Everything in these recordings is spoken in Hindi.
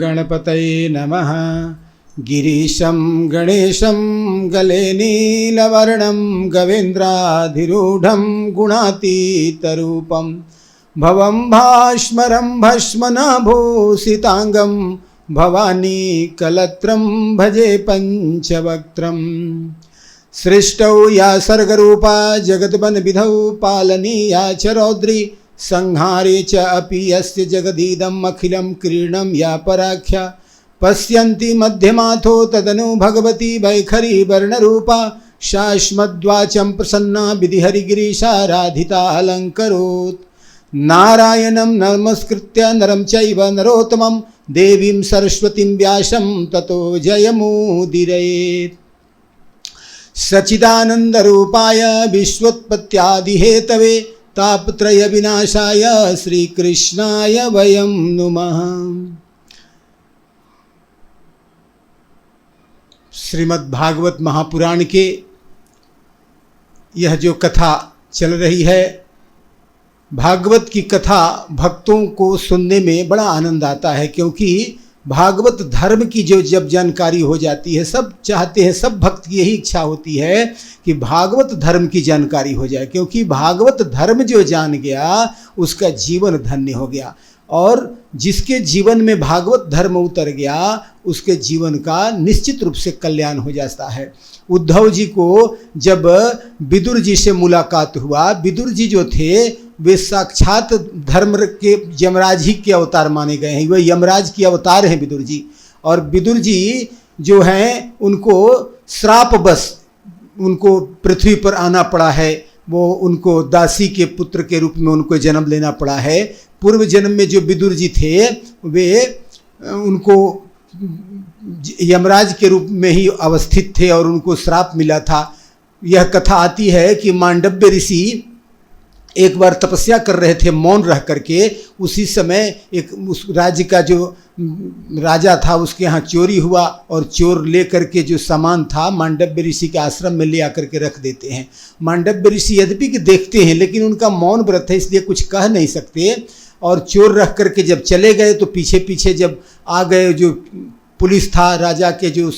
गणपतये नमः। गिरीशं गणेशं गले नीलवर्णं गवेन्द्राधिरूढं गुणातीतरूपं भवं भास्मरं भस्मनाभूषितांगं भवानी कलत्रं भजे पंचवक्त्रं। सृष्टौ या सर्गरूपा जगद्वनविधौ पालनीया च रौद्री संहारे च अपि यस्य जगदीदम् अखिलं क्रीडं या पराख्या पश्यन्ति मध्यमाथो तदनु भगवती वैखरी वर्णरूपा शाश्मद्वाचं प्रसन्ना विधिहरिगिरीशाराधिता अलङ्करोत्। नारायणं नमस्कृत्य नरं चैव नरोत्तमं देवीं सरस्वतीं व्यासं ततो जयमुदीरयेत्। सच्चिदानन्दरूपाय विश्वोत्पत्त्यादिहेतवे तापत्रय विनाशाय श्रीकृष्णाय वयं नुमः। श्रीमद् भागवत महापुराण के यह जो कथा चल रही है, भागवत की कथा भक्तों को सुनने में बड़ा आनंद आता है, क्योंकि भागवत धर्म की जो जब जानकारी हो जाती है, सब चाहते हैं, सब भक्त की यही इच्छा होती है कि भागवत धर्म की जानकारी हो जाए, क्योंकि भागवत धर्म जो जान गया उसका जीवन धन्य हो गया, और जिसके जीवन में भागवत धर्म उतर गया उसके जीवन का निश्चित रूप से कल्याण हो जाता है। उद्धव जी को जब विदुर जी से मुलाकात हुआ, विदुर जी जो थे वे साक्षात धर्म के यमराज ही के अवतार माने गए हैं, वे यमराज के अवतार हैं विदुर जी। और विदुर जी जो हैं उनको श्रापवश उनको पृथ्वी पर आना पड़ा है, वो उनको दासी के पुत्र के रूप में उनको जन्म लेना पड़ा है। पूर्व जन्म में जो विदुर जी थे वे उनको यमराज के रूप में ही अवस्थित थे और उनको श्राप मिला था। यह कथा आती है कि मांडव्य ऋषि एक बार तपस्या कर रहे थे मौन रह करके, उसी समय एक उस राज्य का जो राजा था उसके यहाँ चोरी हुआ, और चोर ले करके जो सामान था मांडव्य ऋषि के आश्रम में ले आकर के रख देते हैं। मांडव्य ऋषि यद्यपि कि देखते हैं लेकिन उनका मौन व्रत है, इसलिए कुछ कह नहीं सकते, और चोर रख करके जब चले गए तो पीछे पीछे जब आ गए, जो पुलिस था राजा के जो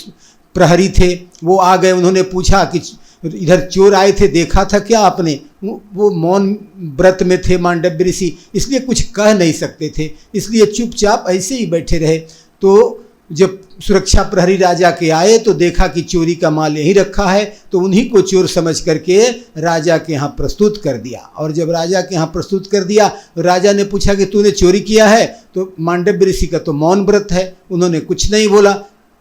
प्रहरी थे वो आ गए, उन्होंने पूछा कि इधर चोर आए थे, देखा था क्या आपने? वो मौन व्रत में थे मांडव्य ऋषि, इसलिए कुछ कह नहीं सकते थे, इसलिए चुपचाप ऐसे ही बैठे रहे। तो जब सुरक्षा प्रहरी राजा के आए तो देखा कि चोरी का माल यहीं रखा है, तो उन्हीं को चोर समझ करके राजा के यहाँ प्रस्तुत कर दिया। और जब राजा के यहाँ प्रस्तुत कर दिया, राजा ने पूछा कि तूने चोरी किया है? तो मांडव्य ऋषि का तो मौन व्रत है, उन्होंने कुछ नहीं बोला।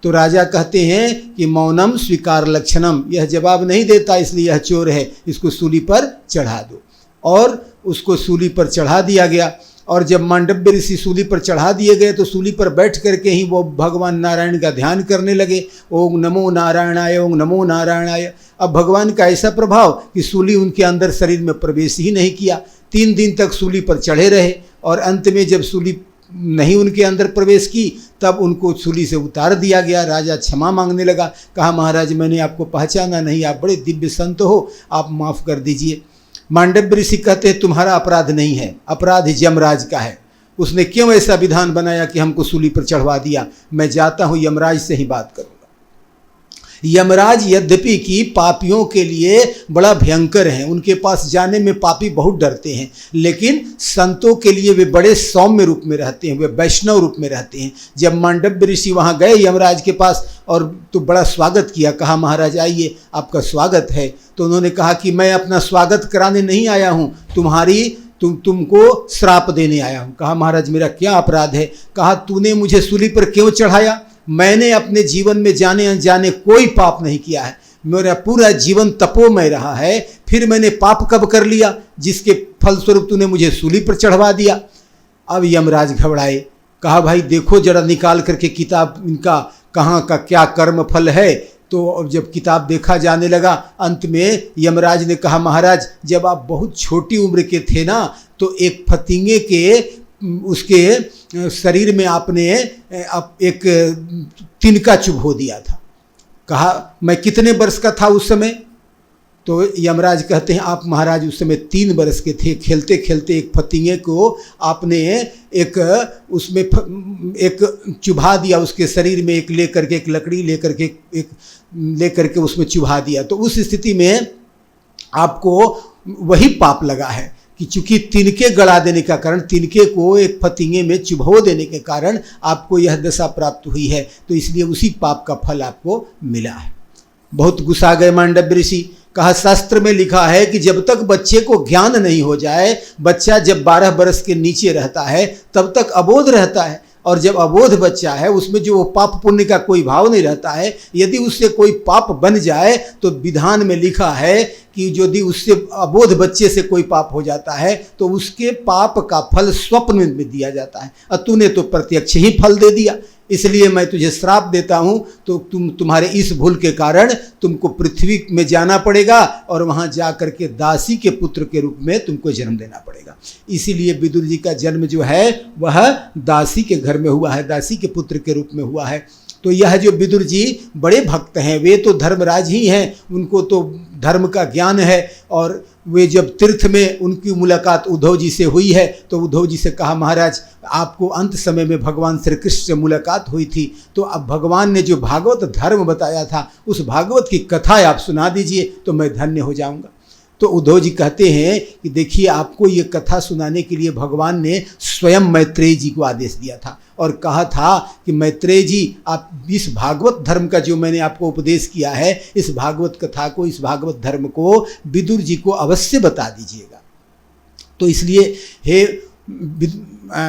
तो राजा कहते हैं कि मौनम स्वीकार लक्षणम, यह जवाब नहीं देता इसलिए यह चोर है, इसको सूली पर चढ़ा दो। और उसको सूली पर चढ़ा दिया गया। और जब मांडव्य ऋषि सूली पर चढ़ा दिए गए तो सूली पर बैठ करके ही वो भगवान नारायण का ध्यान करने लगे, ओम नमो नारायणाय, ओम नमो नारायणाय। अब भगवान का ऐसा प्रभाव कि सूली उनके अंदर शरीर में प्रवेश ही नहीं किया। 3 दिन तक सूली पर चढ़े रहे, और अंत में जब सूली नहीं उनके अंदर प्रवेश की तब उनको सूली से उतार दिया गया। राजा क्षमा मांगने लगा, कहा महाराज मैंने आपको पहचाना नहीं, आप बड़े दिव्य संत हो, आप माफ़ कर दीजिए। मांडव्य ऋषि कहते हैं तुम्हारा अपराध नहीं है, अपराध यमराज का है। उसने क्यों ऐसा विधान बनाया कि हमको सूली पर चढ़वा दिया? मैं जाता हूँ यमराज से ही बात करूँगा। यमराज यद्यपि कि पापियों के लिए बड़ा भयंकर हैं, उनके पास जाने में पापी बहुत डरते हैं, लेकिन संतों के लिए वे बड़े सौम्य रूप में रहते हैं, वे वैष्णव रूप में रहते हैं। जब मांडव्य ऋषि वहाँ गए यमराज के पास और तो बड़ा स्वागत किया, कहा महाराज आइए आपका स्वागत है। तो उन्होंने कहा कि मैं अपना स्वागत कराने नहीं आया हूँ, तुमको श्राप देने आया हूँ। कहा महाराज मेरा क्या अपराध है? कहा तूने मुझे सूली पर क्यों चढ़ाया? मैंने अपने जीवन में जाने अनजाने कोई पाप नहीं किया है, मेरा पूरा जीवन तपोमय रहा है, फिर मैंने पाप कब कर लिया जिसके फलस्वरूप तूने मुझे सूली पर चढ़वा दिया? अब यमराज घबराए, कहा भाई देखो जरा निकाल करके किताब इनका कहाँ का क्या कर्म फल है। तो अब जब किताब देखा जाने लगा, अंत में यमराज ने कहा महाराज जब आप बहुत छोटी उम्र के थे ना, तो एक फतिंगे के उसके शरीर में आपने एक तिनका चुभो दिया था। कहा मैं कितने वर्ष का था उस समय? तो यमराज कहते हैं आप महाराज उस समय 3 बरस के थे, खेलते खेलते एक फतिंगे को आपने एक उसमें एक चुभा दिया, उसके शरीर में एक लेकर के एक लकड़ी लेकर के उसमें चुभा दिया। तो उस स्थिति में आपको वही पाप लगा है कि चूंकि तिनके गड़ा देने का कारण, तिनके को एक फतिंगे में चुभो देने के कारण आपको यह दशा प्राप्त हुई है, तो इसलिए उसी पाप का फल आपको मिला है। बहुत गुस्सा गए मांडव्य ऋषि। कहा शास्त्र में लिखा है कि जब तक बच्चे को ज्ञान नहीं हो जाए, बच्चा जब 12 बरस के नीचे रहता है तब तक अबोध रहता है, और जब अबोध बच्चा है उसमें जो वो पाप पुण्य का कोई भाव नहीं रहता है, यदि उससे कोई पाप बन जाए तो विधान में लिखा है कि यदि उससे अबोध बच्चे से कोई पाप हो जाता है तो उसके पाप का फल स्वप्न में दिया जाता है, और तूने तो प्रत्यक्ष ही फल दे दिया, इसलिए मैं तुझे श्राप देता हूँ। तो तुम्हारे इस भूल के कारण तुमको पृथ्वी में जाना पड़ेगा और वहाँ जा कर के दासी के पुत्र के रूप में तुमको जन्म देना पड़ेगा। इसीलिए विदुर जी का जन्म जो है वह दासी के घर में हुआ है, दासी के पुत्र के रूप में हुआ है। तो यह जो विदुर जी बड़े भक्त हैं, वे तो धर्मराज ही हैं, उनको तो धर्म का ज्ञान है, और वे जब तीर्थ में उनकी मुलाकात उद्धव जी से हुई है तो उद्धव जी से कहा महाराज आपको अंत समय में भगवान श्री कृष्ण से मुलाकात हुई थी, तो अब भगवान ने जो भागवत धर्म बताया था उस भागवत की कथा आप सुना दीजिए तो मैं धन्य हो जाऊंगा। तो उद्धव जी कहते हैं कि देखिए आपको ये कथा सुनाने के लिए भगवान ने स्वयं मैत्रेय जी को आदेश दिया था और कहा था कि मैत्रेय जी आप इस भागवत धर्म का जो मैंने आपको उपदेश किया है, इस भागवत कथा को, इस भागवत धर्म को विदुर जी को अवश्य बता दीजिएगा। तो इसलिए हे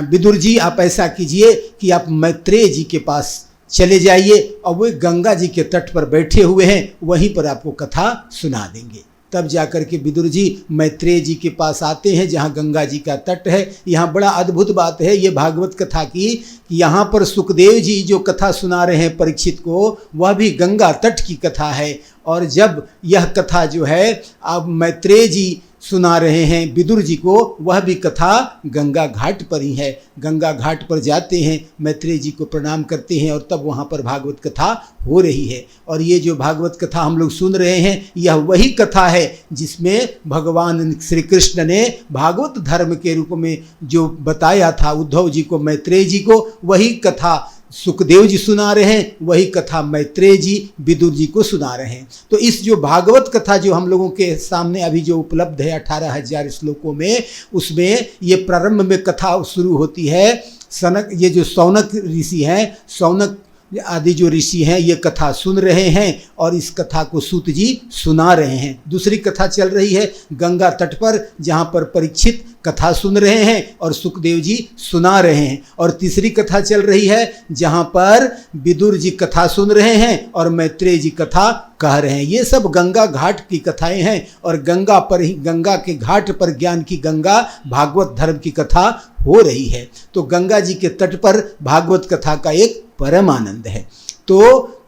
विदुर जी आप ऐसा कीजिए कि आप मैत्रेय जी के पास चले जाइए और वे गंगा जी के तट पर बैठे हुए हैं, वहीं पर आपको कथा सुना देंगे। तब जाकर के विदुर जी मैत्रेय जी के पास आते हैं जहाँ गंगा जी का तट है। यहाँ बड़ा अद्भुत बात है ये भागवत कथा की कि यहाँ पर सुखदेव जी जो कथा सुना रहे हैं परीक्षित को, वह भी गंगा तट की कथा है। और जब यह कथा जो है अब मैत्रेय जी सुना रहे हैं विदुर जी को, वह भी कथा गंगा घाट पर ही है। गंगा घाट पर जाते हैं, मैत्रेय जी को प्रणाम करते हैं और तब वहाँ पर भागवत कथा हो रही है। और ये जो भागवत कथा हम लोग सुन रहे हैं यह वही कथा है जिसमें भगवान श्री कृष्ण ने भागवत धर्म के रूप में जो बताया था उद्धव जी को, मैत्रेय जी को, वही कथा सुखदेव जी सुना रहे हैं, वही कथा मैत्रेय जी विदुर जी को सुना रहे हैं। तो इस जो भागवत कथा जो हम लोगों के सामने अभी जो उपलब्ध है 18,000 श्लोकों में, उसमें ये प्रारंभ में कथा शुरू होती है। सनक, ये जो सौनक ऋषि हैं, सौनक आदि जो ऋषि हैं ये कथा सुन रहे हैं और इस कथा को सूत जी सुना रहे हैं। दूसरी कथा चल रही है गंगा तट पर जहाँ पर परीक्षित कथा सुन रहे हैं और सुखदेव जी सुना रहे हैं। और तीसरी कथा चल रही है जहाँ पर विदुर जी कथा सुन रहे हैं और मैत्रेय जी कथा कह रहे हैं। ये सब गंगा घाट की कथाएं हैं और गंगा पर ही, गंगा के घाट पर ज्ञान की गंगा भागवत धर्म की कथा हो रही है। तो गंगा जी के तट पर भागवत कथा का एक परम आनंद है। तो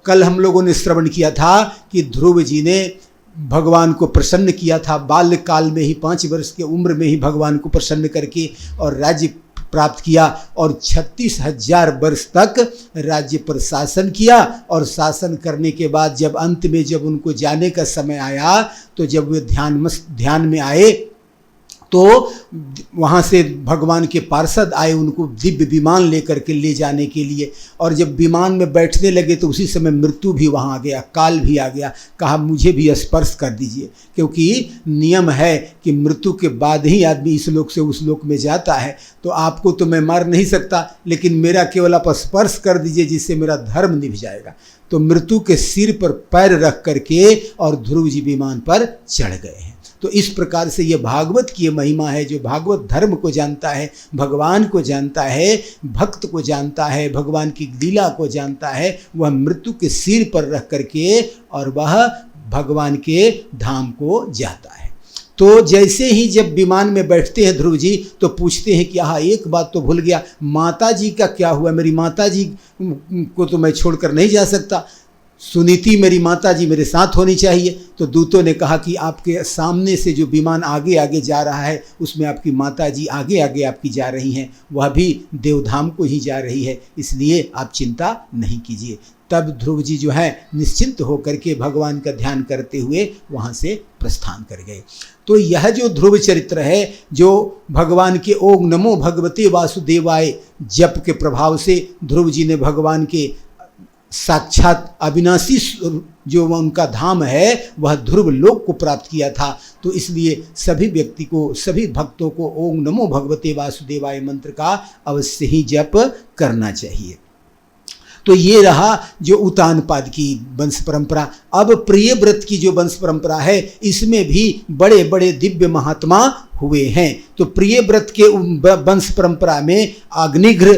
कल हम लोगों ने श्रवण किया था कि ध्रुव जी ने भगवान को प्रसन्न किया था, बाल्यकाल में ही 5 वर्ष की उम्र में ही भगवान को प्रसन्न करके और राज्य प्राप्त किया और 36,000 वर्ष तक राज्य पर शासन किया। और शासन करने के बाद जब अंत में जब उनको जाने का समय आया तो जब वे ध्यान में आए तो वहाँ से भगवान के पार्षद आए उनको दिव्य विमान लेकर के ले जाने के लिए। और जब विमान में बैठने लगे तो उसी समय मृत्यु भी वहाँ आ गया, काल भी आ गया। कहा मुझे भी स्पर्श कर दीजिए, क्योंकि नियम है कि मृत्यु के बाद ही आदमी इस लोक से उस लोक में जाता है। तो आपको तो मैं मार नहीं सकता, लेकिन मेरा केवल आप स्पर्श कर दीजिए जिससे मेरा धर्म निभ जाएगा। तो मृत्यु के सिर पर पैर रख करके और ध्रुव जी विमान पर चढ़ गए हैं। तो इस प्रकार से ये भागवत की महिमा है। जो भागवत धर्म को जानता है, भगवान को जानता है, भक्त को जानता है, भगवान की लीला को जानता है, वह मृत्यु के सिर पर रख करके और वह भगवान के धाम को जाता है। तो जैसे ही जब विमान में बैठते हैं ध्रुव जी तो पूछते हैं कि हाँ एक बात तो भूल गया, माता जी का क्या हुआ? मेरी माता जी को तो मैं छोड़कर नहीं जा सकता, सुनीति मेरी माता जी मेरे साथ होनी चाहिए। तो दूतों ने कहा कि आपके सामने से जो विमान आगे आगे जा रहा है उसमें आपकी माता जी आगे आगे आपकी जा रही हैं, वह भी देवधाम को ही जा रही है, इसलिए आप चिंता नहीं कीजिए। तब ध्रुव जी जो है निश्चिंत होकर के भगवान का ध्यान करते हुए वहाँ से प्रस्थान कर गए। तो यह जो ध्रुव चरित्र है, जो भगवान के ओम नमो भगवते वासुदेवाय जप के प्रभाव से ध्रुव जी ने भगवान के साक्षात अविनाशी जो उनका धाम है वह ध्रुव लोक को प्राप्त किया था। तो इसलिए सभी व्यक्ति को, सभी भक्तों को ओम नमो भगवते वासुदेवाय मंत्र का अवश्य ही जप करना चाहिए। तो ये रहा जो उतानपाद की वंश परंपरा। अब प्रिय व्रत की जो वंश परंपरा है, इसमें भी बड़े बड़े दिव्य महात्मा हुए हैं। तो प्रिय व्रत के वंश परंपरा में अग्निघ्र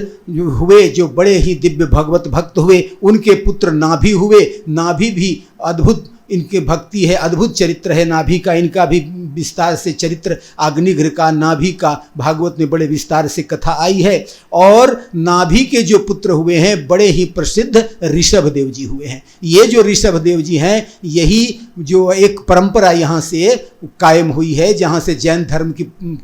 हुए, जो बड़े ही दिव्य भगवत भक्त हुए। उनके पुत्र नाभि हुए। नाभि भी अद्भुत इनके भक्ति है, अद्भुत चरित्र है नाभि का। इनका भी विस्तार से चरित्र अग्निघ्र का, नाभि का भागवत में बड़े विस्तार से कथा आई है। और नाभि के जो पुत्र हुए हैं बड़े ही प्रसिद्ध ऋषभदेव जी हुए हैं। ये जो ऋषभदेव जी हैं, यही जो एक परंपरा यहाँ से कायम हुई है, जहाँ से जैन धर्म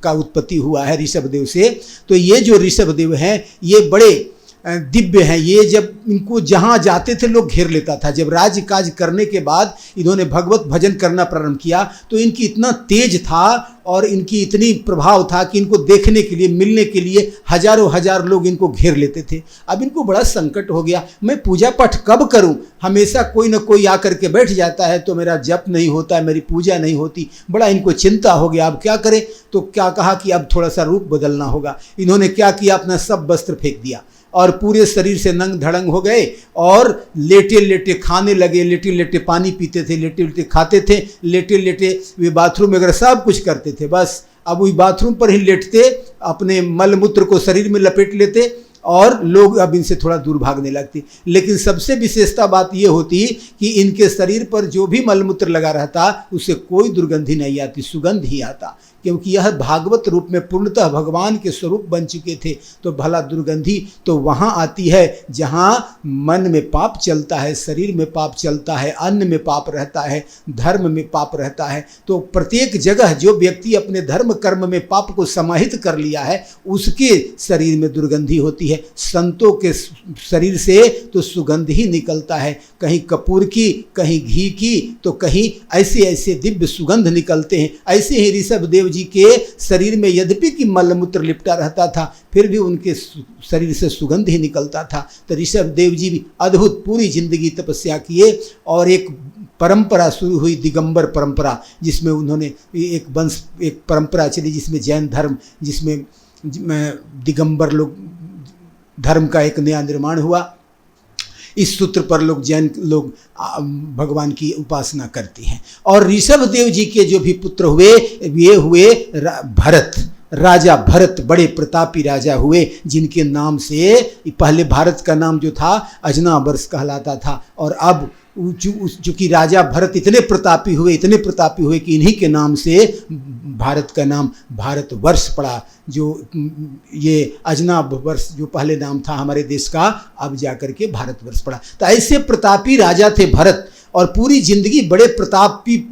का उत्पत्ति हुआ है ऋषभदेव से। तो ये जो ऋषभदेव हैं ये बड़े दिव्य हैं। ये जब इनको जहाँ जाते थे लोग घेर लेता था। जब राज्य काज करने के बाद इन्होंने भगवत भजन करना प्रारंभ किया तो इनकी इतना तेज था और इनकी इतनी प्रभाव था कि इनको देखने के लिए, मिलने के लिए हजारों हजार लोग इनको घेर लेते थे। अब इनको बड़ा संकट हो गया, मैं पूजा पाठ कब करूं? हमेशा कोई ना कोई आकर के बैठ जाता है तो मेरा जप नहीं होता है, मेरी पूजा नहीं होती। बड़ा इनको चिंता हो गया, अब क्या करें? तो क्या कहा कि अब थोड़ा सा रूप बदलना होगा। इन्होंने क्या किया, अपना सब वस्त्र फेंक दिया और पूरे शरीर से नंग धड़ंग हो गए और लेटे लेटे खाने लगे। लेटे लेटे पानी पीते थे, लेटे लेटे खाते थे, लेटे लेटे वे बाथरूम वगैरह सब कुछ करते थे। बस अब वही बाथरूम पर ही लेटते, अपने मल मूत्र को शरीर में लपेट लेते और लोग अब इनसे थोड़ा दूर भागने लगते। लेकिन सबसे विशेषता बात यह होती कि इनके शरीर पर जो भी मलमूत्र लगा रहता उससे कोई दुर्गंधि नहीं आती, सुगंध ही आता, क्योंकि यह भागवत रूप में पूर्णतः भगवान के स्वरूप बन चुके थे। तो भला दुर्गंधि तो वहाँ आती है जहाँ मन में पाप चलता है, शरीर में पाप चलता है, अन्न में पाप रहता है, धर्म में पाप रहता है। तो प्रत्येक जगह जो व्यक्ति अपने धर्म कर्म में पाप को समाहित कर लिया है उसके शरीर में दुर्गंधि होती है। संतों के शरीर से तो सुगंध ही निकलता है, कहीं कपूर की, कहीं घी की, तो कहीं ऐसे ऐसे दिव्य सुगंध निकलते हैं। ऐसे ही ऋषभदेव जी के शरीर में यद्यपि कि मलमूत्र लिपटा रहता था फिर भी उनके शरीर से सुगंध ही निकलता था। तो ऋषभदेव जी भी अद्भुत पूरी जिंदगी तपस्या किए और एक परंपरा शुरू हुई, दिगंबर परंपरा, जिसमें उन्होंने एक परंपरा चली जिसमें जैन धर्म, जिसमें दिगंबर लोग धर्म का एक नया निर्माण हुआ। इस सूत्र पर लोग, जैन लोग भगवान की उपासना करते हैं। और ऋषभदेव जी के जो भी पुत्र हुए ये हुए भरत, राजा भरत, बड़े प्रतापी राजा हुए, जिनके नाम से पहले भारत का नाम जो था अजनावर्ष कहलाता था। और अब चूंकि राजा भरत इतने प्रतापी हुए कि इन्हीं के नाम से भारत का नाम भारतवर्ष पड़ा। जो ये अजनावर्ष जो पहले नाम था हमारे देश का, अब जाकर के भारतवर्ष पड़ा। तो ऐसे प्रतापी राजा थे भरत और पूरी जिंदगी बड़े प्रतापी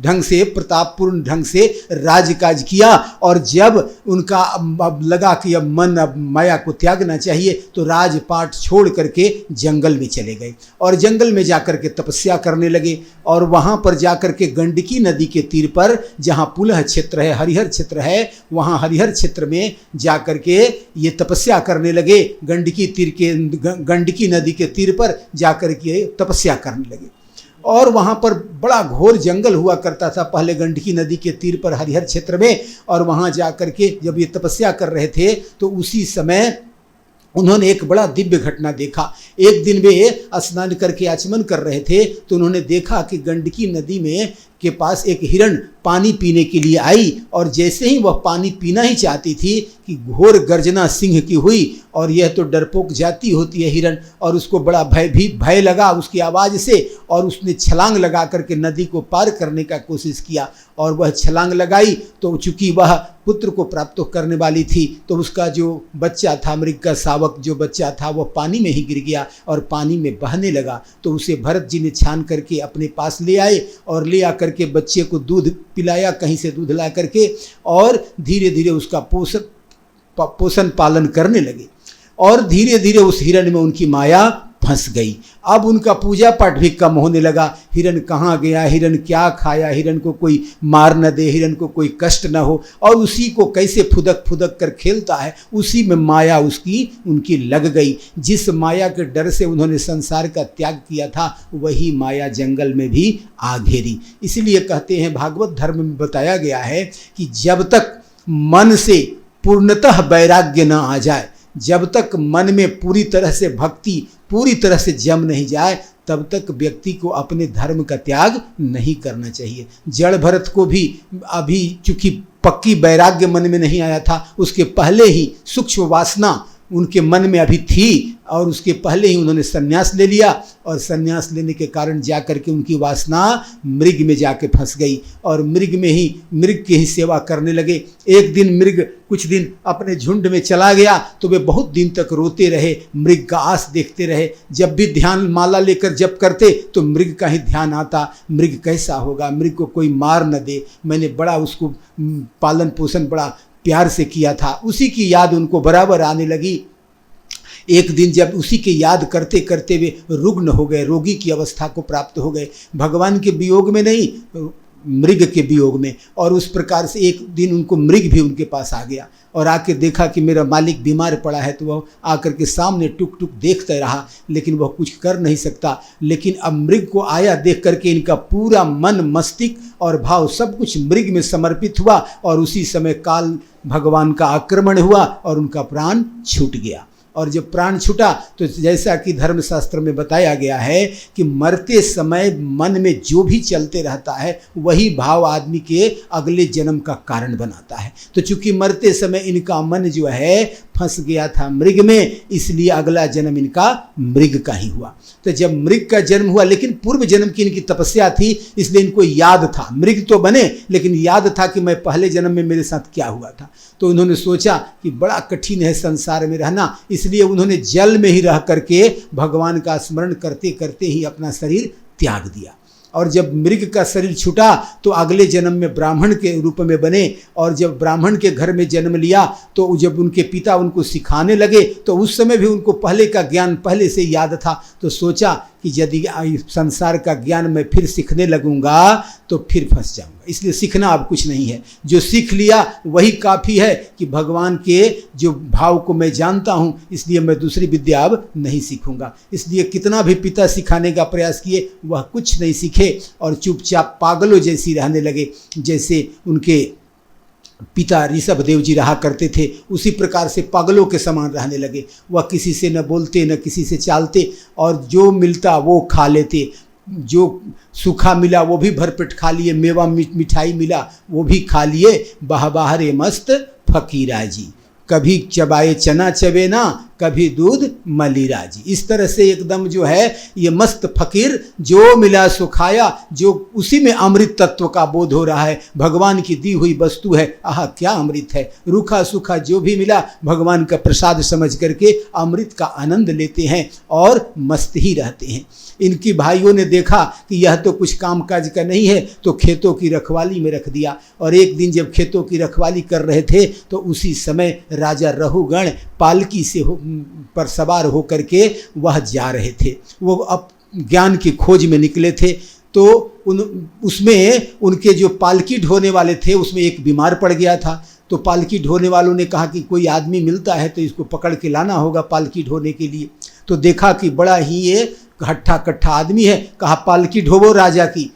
ढंग से, प्रतापपूर्ण ढंग से राजकाज किया। और जब उनका अब लगा कि अब मन, अब माया को त्यागना चाहिए, तो राजपाट छोड़ करके जंगल में चले गए और जंगल में जाकर के तपस्या करने लगे। और वहाँ पर जाकर के गंडकी नदी के तीर पर, जहाँ पुलह क्षेत्र है, हरिहर क्षेत्र है, वहाँ हरिहर क्षेत्र में जाकर के ये तपस्या करने लगे। गंडकी नदी के तीर पर जाकर के तपस्या करने लगे। और वहाँ पर बड़ा घोर जंगल हुआ करता था पहले गंडकी नदी के तीर पर हरिहर क्षेत्र में। और वहाँ जाकर के जब ये तपस्या कर रहे थे तो उसी समय उन्होंने एक बड़ा दिव्य घटना देखा। एक दिन वे स्नान करके आचमन कर रहे थे तो उन्होंने देखा कि गंडकी नदी में के पास एक हिरण पानी पीने के लिए आई। और जैसे ही वह पानी पीना ही चाहती थी कि घोर गर्जना सिंह की हुई। और यह तो डरपोक जाति होती है हिरण, और उसको बड़ा भय लगा उसकी आवाज़ से। और उसने छलांग लगा करके नदी को पार करने का कोशिश किया। और वह छलांग लगाई तो चूंकि वह पुत्र को प्राप्त करने वाली थी तो उसका जो बच्चा था, मृग का शावक जो बच्चा था, वह पानी में ही गिर गया और पानी में बहने लगा। तो उसे भरत जी ने छान करके अपने पास ले आए और ले आकर के बच्चे को दूध पिलाया, कहीं से दूध ला करके, और धीरे धीरे उसका पोषण पालन करने लगे। और धीरे धीरे उस हिरण में उनकी माया फंस गई। अब उनका पूजा पाठ भी कम होने लगा। हिरन कहाँ गया, हिरन क्या खाया, हिरन को कोई मार न दे, हिरन को कोई कष्ट न हो, और उसी को कैसे फुदक फुदक कर खेलता है, उसी में माया उनकी लग गई। जिस माया के डर से उन्होंने संसार का त्याग किया था, वही माया जंगल में भी आ घेरी। इसलिए कहते हैं, भागवत धर्म में बताया गया है कि जब तक मन से पूर्णतः वैराग्य न आ जाए, जब तक मन में पूरी तरह से भक्ति पूरी तरह से जम नहीं जाए, तब तक व्यक्ति को अपने धर्म का त्याग नहीं करना चाहिए। जड़ भरत को भी अभी चूंकि पक्की वैराग्य मन में नहीं आया था, उसके पहले ही सूक्ष्म वासना उनके मन में अभी थी, और उसके पहले ही उन्होंने संन्यास ले लिया, और संन्यास लेने के कारण जाकर के उनकी वासना मृग में जाके फंस गई, और मृग की ही सेवा करने लगे। एक दिन मृग कुछ दिन अपने झुंड में चला गया, तो वे बहुत दिन तक रोते रहे, मृग का आस देखते रहे। जब भी ध्यान माला लेकर जप करते तो मृग का ही ध्यान आता, मृग कैसा होगा, मृग को कोई मार न दे, मैंने बड़ा उसको पालन पोषण बड़ा प्यार से किया था, उसी की याद उनको बराबर आने लगी। एक दिन जब उसी की याद करते करते वे रुग्ण हो गए, रोगी की अवस्था को प्राप्त हो गए, भगवान के वियोग में नहीं, मृग के वियोग में। और उस प्रकार से एक दिन उनको मृग भी उनके पास आ गया, और आके देखा कि मेरा मालिक बीमार पड़ा है, तो वह आकर के सामने टुक टुक देखता रहा, लेकिन वह कुछ कर नहीं सकता। लेकिन अब मृग को आया देख करके इनका पूरा मन मस्तिष्क और भाव सब कुछ मृग में समर्पित हुआ, और उसी समय काल भगवान का आक्रमण हुआ और उनका प्राण छूट गया। और जब प्राण छूटा तो जैसा कि धर्मशास्त्र में बताया गया है कि मरते समय मन में जो भी चलते रहता है, वही भाव आदमी के अगले जन्म का कारण बनाता है। तो चूंकि मरते समय इनका मन जो है फंस गया था मृग में, इसलिए अगला जन्म इनका मृग का ही हुआ। तो जब मृग का जन्म हुआ, लेकिन पूर्व जन्म की इनकी तपस्या थी, इसलिए इनको याद था, मृग तो बने लेकिन याद था कि मैं पहले जन्म में मेरे साथ क्या हुआ था। तो उन्होंने सोचा कि बड़ा कठिन है संसार में रहना, इसलिए उन्होंने जल में ही रह करके भगवान का स्मरण करते करते ही अपना शरीर त्याग दिया। और जब मृग का शरीर छूटा तो अगले जन्म में ब्राह्मण के रूप में बने, और जब ब्राह्मण के घर में जन्म लिया तो जब उनके पिता उनको सिखाने लगे तो उस समय भी उनको पहले का ज्ञान पहले से याद था। तो सोचा कि यदि संसार का ज्ञान मैं फिर सीखने लगूंगा तो फिर फंस जाऊंगा, इसलिए सीखना अब कुछ नहीं है, जो सीख लिया वही काफ़ी है कि भगवान के जो भाव को मैं जानता हूँ, इसलिए मैं दूसरी विद्या अब नहीं सीखूंगा। इसलिए कितना भी पिता सिखाने का प्रयास किए वह कुछ नहीं सीखे, और चुपचाप पागलों जैसी रहने लगे। जैसे उनके पिता ऋषभ देव जी रहा करते थे, उसी प्रकार से पागलों के समान रहने लगे। वह किसी से न बोलते न किसी से चालते, और जो मिलता वो खा लेते, जो सूखा मिला वो भी भरपेट खा लिए, मेवा मिठाई मिला वो भी खा लिए। बाहरे मस्त फकीरा जी, कभी चबाए चना चबे ना, कभी दूध मलिरा जी। इस तरह से एकदम जो है ये मस्त फकीर, जो मिला सो खाया, जो उसी में अमृत तत्व का बोध हो रहा है, भगवान की दी हुई वस्तु है, आह क्या अमृत है। रूखा सूखा जो भी मिला भगवान का प्रसाद समझ करके अमृत का आनंद लेते हैं और मस्त ही रहते हैं। इनकी भाइयों ने देखा कि यह तो कुछ काम काज का नहीं है, तो खेतों की रखवाली में रख दिया। और एक दिन जब खेतों की रखवाली कर रहे थे तो उसी समय राजा रहुगण पालकी से पर सवार होकर के वह जा रहे थे। वो अब ज्ञान की खोज में निकले थे, तो उसमें उनके जो पालकी ढोने वाले थे उसमें एक बीमार पड़ गया था। तो पालकी ढोने वालों ने कहा कि कोई आदमी मिलता है तो इसको पकड़ के लाना होगा पालकी ढोने के लिए। तो देखा कि बड़ा ही ये हट्ठा कट्ठा आदमी है, कहा पालकी ढोवो राजा की।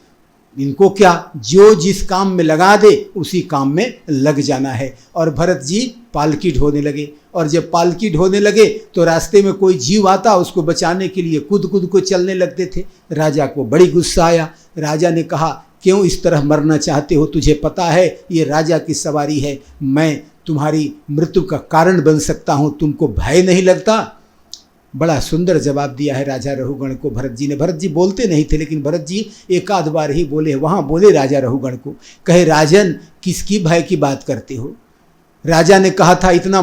इनको क्या, जो जिस काम में लगा दे उसी काम में लग जाना है। और भरत जी पालकी ढोने लगे, और जब पालकी ढोने लगे तो रास्ते में कोई जीव आता उसको बचाने के लिए कूद कूद को चलने लगते थे। राजा को बड़ी गुस्सा आया। राजा ने कहा क्यों इस तरह मरना चाहते हो, तुझे पता है ये राजा की सवारी है, मैं तुम्हारी मृत्यु का कारण बन सकता हूँ, तुमको भय नहीं लगता। बड़ा सुंदर जवाब दिया है राजा रहुगण को भरत जी ने। भरत जी बोलते नहीं थे, लेकिन भरत जी एक आध बार ही बोले। वहाँ बोले राजा रहुगण को, कहे राजन किसकी भय की बात करते हो। राजा ने कहा था इतना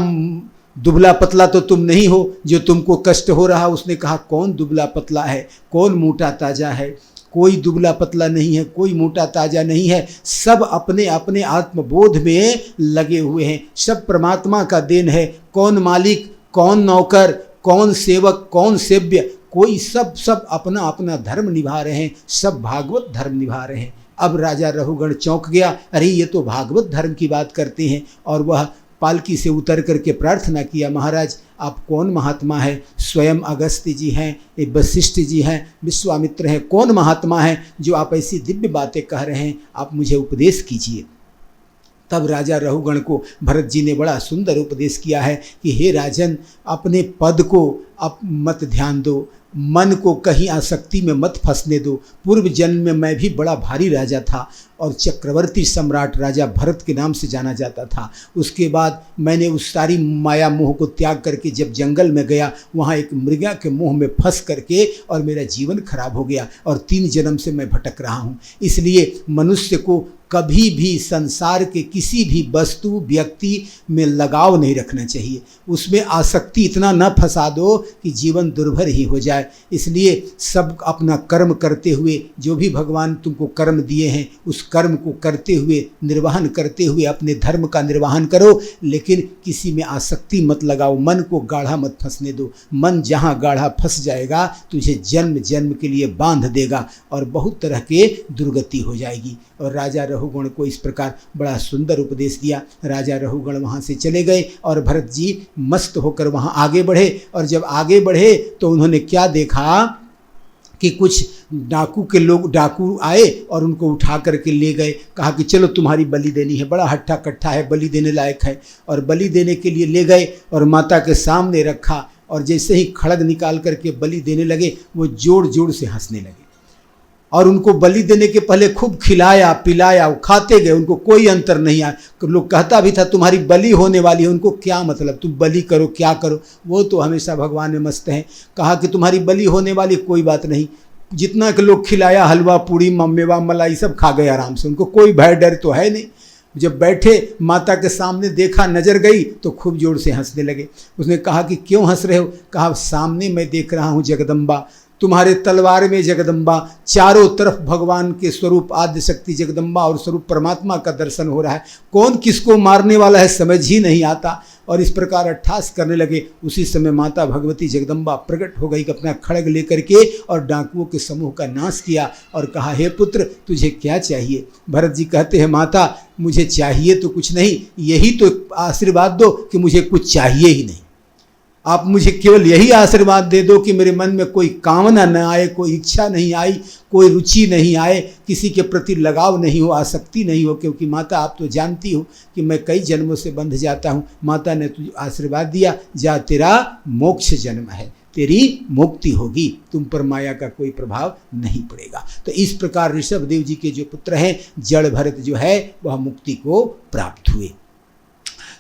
दुबला पतला तो तुम नहीं हो जो तुमको कष्ट हो रहा। उसने कहा कौन दुबला पतला है, कौन मोटा ताजा है, कोई दुबला पतला नहीं है, कोई मोटा ताजा नहीं है, सब अपने अपने आत्मबोध में लगे हुए हैं, सब परमात्मा का देन है। कौन मालिक, कौन नौकर, कौन सेवक, कौन सेव्य, कोई सब अपना अपना धर्म निभा रहे हैं, सब भागवत धर्म निभा रहे हैं। अब राजा रहुगण चौंक गया, अरे ये तो भागवत धर्म की बात करते हैं। और वह पालकी से उतर करके प्रार्थना किया, महाराज आप कौन महात्मा है? स्वयं अगस्त्य जी हैं, वशिष्ठ जी हैं, विश्वामित्र हैं, कौन महात्मा है जो आप ऐसी दिव्य बातें कह रहे हैं? आप मुझे उपदेश कीजिए। तब राजा रहुगण को भरत जी ने बड़ा सुंदर उपदेश किया है कि हे राजन, अपने पद को आप मत ध्यान दो, मन को कहीं आसक्ति में मत फंसने दो। पूर्व जन्म में मैं भी बड़ा भारी राजा था और चक्रवर्ती सम्राट राजा भरत के नाम से जाना जाता था। उसके बाद मैंने उस सारी माया मोह को त्याग करके जब जंगल में गया, वहाँ एक मृगा के मोह में फंस करके और मेरा जीवन खराब हो गया और 3 जन्म से मैं भटक रहा हूँ। इसलिए मनुष्य को कभी भी संसार के किसी भी वस्तु व्यक्ति में लगाव नहीं रखना चाहिए, उसमें आसक्ति इतना न फंसा दो कि जीवन दुर्भर ही हो जाए। इसलिए सब अपना कर्म करते हुए, जो भी भगवान तुमको कर्म दिए हैं उस कर्म को करते हुए, निर्वहन करते हुए अपने धर्म का निर्वहन करो, लेकिन किसी में आसक्ति मत लगाओ, मन को गाढ़ा मत फंसने दो। मन जहाँ गाढ़ा फंस जाएगा तुझे जन्म जन्म के लिए बांध देगा और बहुत तरह के दुर्गति हो जाएगी। और राजा रहुगण को इस प्रकार बड़ा सुंदर उपदेश दिया। राजा रहुगण वहाँ से चले गए और भरत जी मस्त होकर वहाँ आगे बढ़े। और जब आगे बढ़े तो उन्होंने क्या देखा कि कुछ डाकू आए और उनको उठा करके ले गए। कहा कि चलो तुम्हारी बलि देनी है, बड़ा हट्ठा कट्ठा है, बलि देने लायक है। और बलि देने के लिए ले गए और माता के सामने रखा और जैसे ही खड़ग निकाल करके बलि देने लगे, वो जोर जोर से हंसने लगे और उनको बलि देने के पहले खूब खिलाया पिलाया, वो खाते गए, उनको कोई अंतर नहीं आया। लोग कहता भी था तुम्हारी बलि होने वाली है, उनको क्या मतलब, तुम बलि करो क्या करो, वो तो हमेशा भगवान में मस्त हैं। कहा कि तुम्हारी बलि होने वाली, कोई बात नहीं। जितना कि लोग खिलाया, हलवा पूड़ी मेवा मलाई सब खा गए आराम से, उनको कोई भय डर तो है नहीं। जब बैठे माता के सामने देखा, नजर गई तो खूब जोर से हंसने लगे। उसने कहा कि क्यों हंस रहे हो? कहा सामने मैं देख रहा हूँ जगदम्बा, तुम्हारे तलवार में जगदम्बा, चारों तरफ भगवान के स्वरूप आद्य शक्ति जगदम्बा और स्वरूप परमात्मा का दर्शन हो रहा है, कौन किसको मारने वाला है समझ ही नहीं आता। और इस प्रकार अट्ठास करने लगे। उसी समय माता भगवती जगदम्बा प्रकट हो गई, अपना खड़ग लेकर के और डाकुओं के समूह का नाश किया और कहा हे पुत्र तुझे क्या चाहिए? भरत जी कहते हैं माता मुझे चाहिए तो कुछ नहीं, यही तो आशीर्वाद दो कि मुझे कुछ चाहिए ही नहीं। आप मुझे केवल यही आशीर्वाद दे दो कि मेरे मन में कोई कामना न आए, कोई इच्छा नहीं आई, कोई रुचि नहीं आए, किसी के प्रति लगाव नहीं हो, आसक्ति नहीं हो। क्योंकि माता आप तो जानती हो कि मैं कई जन्मों से बंध जाता हूँ। माता ने तुझे आशीर्वाद दिया, जा तेरा मोक्ष जन्म है, तेरी मुक्ति होगी, तुम पर माया का कोई प्रभाव नहीं पड़ेगा। तो इस प्रकार ऋषभदेव जी के जो पुत्र हैं जड़ भरत जो है वह मुक्ति को प्राप्त हुए।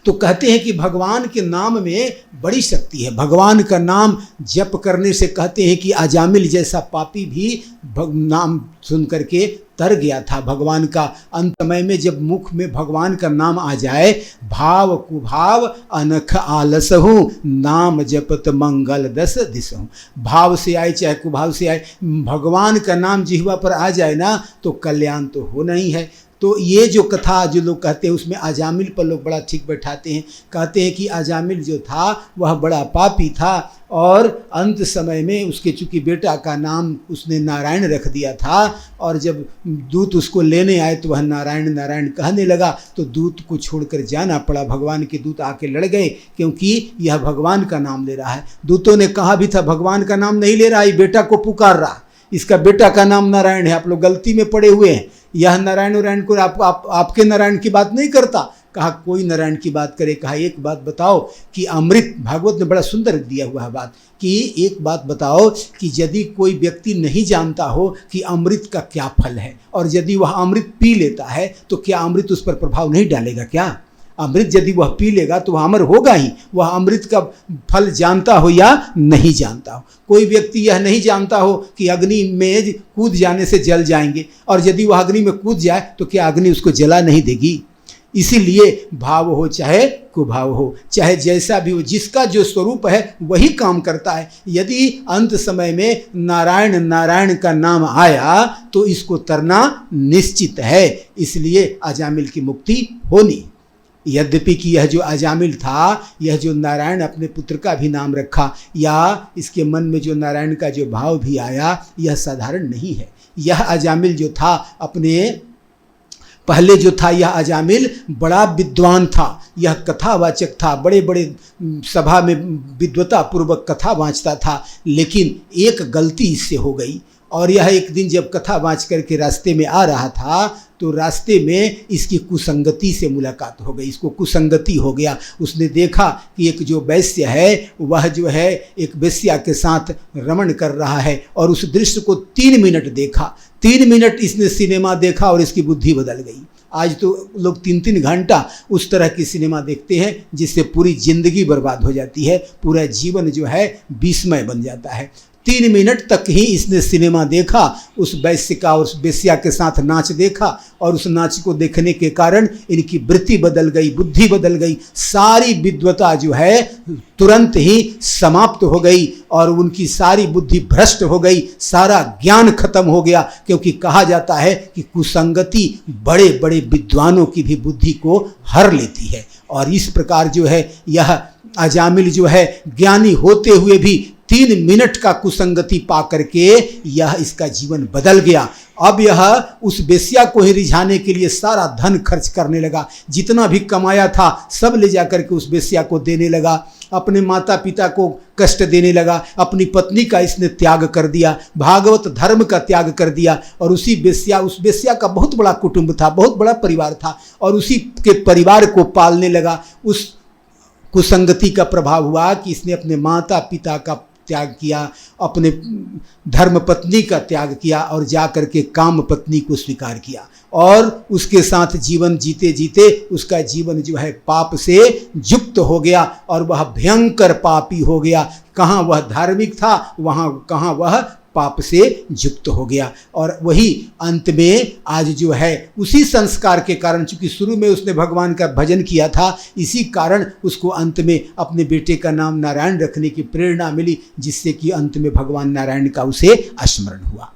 तो कहते हैं कि भगवान के नाम में बड़ी शक्ति है। भगवान का नाम जप करने से कहते हैं कि अजामिल जैसा पापी भी नाम सुन करके तर गया था। भगवान का अंत समय में जब मुख में भगवान का नाम आ जाए, भाव कुभाव अनख आलसहूँ, नाम जपत मंगल दस दिसहूँ। भाव से आए चाहे कुभाव से आए, भगवान का नाम जिह्वा पर आ जाए ना तो कल्याण तो होना ही है। तो ये जो कथा जो लोग कहते हैं उसमें अजामिल पर लोग बड़ा ठीक बैठाते हैं। कहते हैं कि अजामिल जो था वह बड़ा पापी था और अंत समय में उसके चूँकि बेटा का नाम उसने नारायण रख दिया था और जब दूत उसको लेने आए तो वह नारायण नारायण कहने लगा तो दूत को छोड़कर जाना पड़ा। भगवान के दूत आके लड़ गए क्योंकि यह भगवान का नाम ले रहा है। दूतों ने कहा भी था भगवान का नाम नहीं ले रहा, ये बेटा को पुकार रहा, इसका बेटा का नाम नारायण है, आप लोग गलती में पड़े हुए हैं, यह नारायण नारायण को आपके नारायण की बात नहीं करता। कहा कोई नारायण की बात करे। कहा एक बात बताओ कि अमृत, भागवत ने बड़ा सुंदर दिया हुआ है बात कि एक बात बताओ कि यदि कोई व्यक्ति नहीं जानता हो कि अमृत का क्या फल है और यदि वह अमृत पी लेता है तो क्या अमृत उस पर प्रभाव नहीं डालेगा? क्या अमृत यदि वह पी लेगा तो वह अमर होगा ही। वह अमृत का फल जानता हो या नहीं जानता हो। कोई व्यक्ति यह नहीं जानता हो कि अग्नि में कूद जाने से जल जाएंगे और यदि वह अग्नि में कूद जाए तो क्या अग्नि उसको जला नहीं देगी? इसीलिए भाव हो चाहे कुभाव हो, चाहे जैसा भी हो, जिसका जो स्वरूप है वही काम करता है। यदि अंत समय में नारायण नारायण का नाम आया तो इसको तरना निश्चित है। इसलिए अजामिल की मुक्ति होनी। यद्यपि कि यह जो अजामिल था, यह जो नारायण अपने पुत्र का भी नाम रखा, या इसके मन में जो नारायण का जो भाव भी आया, यह साधारण नहीं है। यह अजामिल जो था, अपने पहले जो था यह अजामिल बड़ा विद्वान था, यह कथावाचक था, बड़े बड़े सभा में विद्वता पूर्वक कथा वाँचता था। लेकिन एक गलती इससे हो गई, और यह एक दिन जब कथा वाँच करके रास्ते में आ रहा था तो रास्ते में इसकी कुसंगति से मुलाकात हो गई, इसको कुसंगति हो गया। उसने देखा कि एक जो वैश्य है वह जो है एक वेश्या के साथ रमण कर रहा है, और उस दृश्य को 3 मिनट देखा। 3 मिनट इसने सिनेमा देखा और इसकी बुद्धि बदल गई। आज तो लोग 3-3 घंटा उस तरह की सिनेमा देखते हैं जिससे पूरी जिंदगी बर्बाद हो जाती है, पूरा जीवन जो है विस्मय बन जाता है। 3 मिनट तक ही इसने सिनेमा देखा, उस वैश्य का, उस वेश्या के साथ नाच देखा, और उस नाच को देखने के कारण इनकी वृत्ति बदल गई, बुद्धि बदल गई, सारी विद्वता जो है तुरंत ही समाप्त हो गई, और उनकी सारी बुद्धि भ्रष्ट हो गई, सारा ज्ञान खत्म हो गया। क्योंकि कहा जाता है कि कुसंगति बड़े बड़े विद्वानों की भी बुद्धि को हर लेती है। और इस प्रकार जो है यह अजामिल जो है ज्ञानी होते हुए भी 3 मिनट का कुसंगति पा करके यह इसका जीवन बदल गया। अब यह उस वेश्या को ही रिझाने के लिए सारा धन खर्च करने लगा, जितना भी कमाया था सब ले जा करके उस वेश्या को देने लगा, अपने माता पिता को कष्ट देने लगा, अपनी पत्नी का इसने त्याग कर दिया, भागवत धर्म का त्याग कर दिया, और उस वेश्या का बहुत बड़ा कुटुंब था, बहुत बड़ा परिवार था, और उसी के परिवार को पालने लगा। उस कुसंगति का प्रभाव हुआ कि इसने अपने माता पिता का त्याग किया, अपने धर्म पत्नी का त्याग किया, और जा करके काम पत्नी को स्वीकार किया, और उसके साथ जीवन जीते जीते उसका जीवन जो है पाप से युक्त हो गया, और वह भयंकर पापी हो गया। कहाँ वह धार्मिक था, कहाँ वह पाप से युक्त हो गया। और वही अंत में आज जो है उसी संस्कार के कारण, चूंकि शुरू में उसने भगवान का भजन किया था, इसी कारण उसको अंत में अपने बेटे का नाम नारायण रखने की प्रेरणा मिली, जिससे कि अंत में भगवान नारायण का उसे स्मरण हुआ।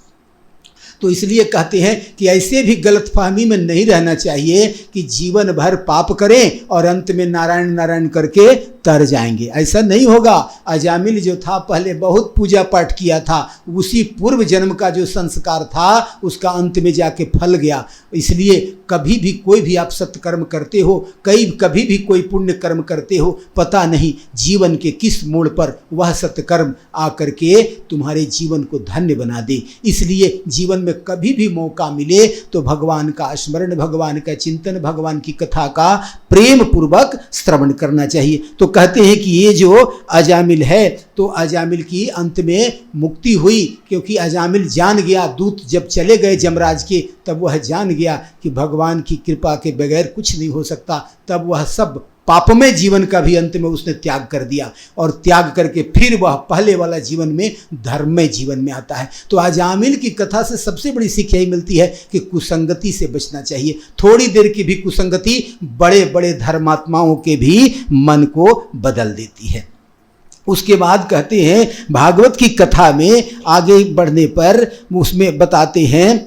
तो इसलिए कहते हैं कि ऐसे भी गलतफहमी में नहीं रहना चाहिए कि जीवन भर पाप करें और अंत में नारायण नारायण करके तर जाएंगे। ऐसा नहीं होगा। अजामिल जो था पहले बहुत पूजा पाठ किया था, उसी पूर्व जन्म का जो संस्कार था उसका अंत में जाके फल गया। इसलिए कभी भी कोई भी आप सत्कर्म करते हो, कभी भी कोई पुण्य कर्म करते हो, पता नहीं जीवन के किस मोड़ पर वह सत्कर्म आकर के तुम्हारे जीवन को धन्य बना दे। इसलिए जीवन में कभी भी मौका मिले तो भगवान का स्मरण, भगवान का चिंतन, भगवान की कथा का प्रेम पूर्वक श्रवण करना चाहिए। तो कहते हैं कि ये जो अजामिल है, तो अजामिल की अंत में मुक्ति हुई, क्योंकि अजामिल जान गया, दूत जब चले गए यमराज के, तब वह जान गया कि भगवान की कृपा के बगैर कुछ नहीं हो सकता। तब वह सब पापमय जीवन का भी अंत में उसने त्याग कर दिया, और त्याग करके फिर वह पहले वाला जीवन में धर्ममय जीवन में आता है। तो अजामिल की कथा से सबसे बड़ी सीख यही मिलती है कि कुसंगति से बचना चाहिए। थोड़ी देर की भी कुसंगति बड़े बड़े धर्मात्माओं के भी मन को बदल देती है। उसके बाद कहते हैं भागवत की कथा में आगे बढ़ने पर उसमें बताते हैं